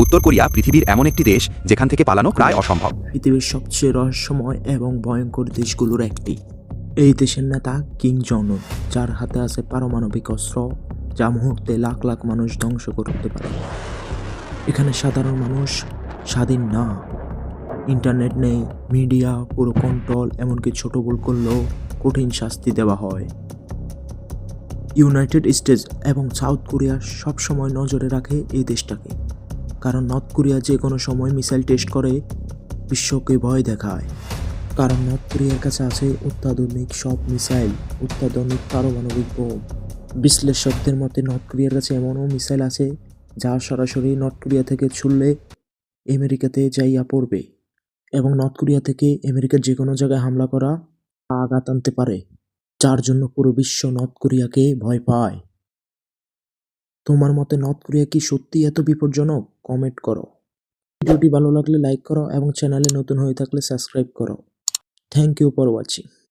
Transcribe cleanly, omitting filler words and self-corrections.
উত্তর কোরিয়া পৃথিবীর এমন একটি দেশ যেখান থেকে পালানো প্রায় অসম্ভব। পৃথিবীর সবচেয়ে রহস্যময় এবং ভয়ঙ্কর দেশগুলোর একটি। এই দেশের নেতা কিম জং উন, যার হাতে আছে পারমাণবিক অস্ত্র যা মুহূর্তে লাখ লাখ মানুষ ধ্বংস করতে পারে। এখানে সাধারণ মানুষ স্বাধীন না, ইন্টারনেট নেই, মিডিয়া পুরো কন্ট্রোল, এমনকি ছোট ভুল করলেও কঠিন শাস্তি দেওয়া হয়। ইউনাইটেড স্টেটস এবং সাউথ কোরিয়া সবসময় নজরে রাখে এই দেশটাকে, কারণ নর্থ কোরিয়া যে কোনো সময় মিসাইল টেস্ট করে বিশ্বকে ভয় দেখায়। কারণ নর্থ কোরিয়ার কাছে আছে অত্যাধুনিক সব মিসাইল, অত্যাধুনিক পারমাণবিক বোম। বিশ্লেষকদের মতে নর্থ কোরিয়ার কাছে এমনও মিসাইল আছে যা সরাসরি নর্থ কোরিয়া থেকে ছুড়লে আমেরিকাতে যাইয়া পড়বে, এবং নর্থ কোরিয়া থেকে আমেরিকার যে কোনো জায়গায় হামলা করা আঘাত আনতে পারে, যার জন্য পুরো বিশ্ব নর্থ কোরিয়াকে ভয় পায়। তোমার মতে নর্থ কোরিয়া কি সত্যি এত বিপজ্জনক? কমেন্ট করো। ভিডিওটি ভালো লাগলে লাইক করো এবং চ্যানেলে নতুন হয়ে থাকলে সাবস্ক্রাইব করো। Thank you for watching.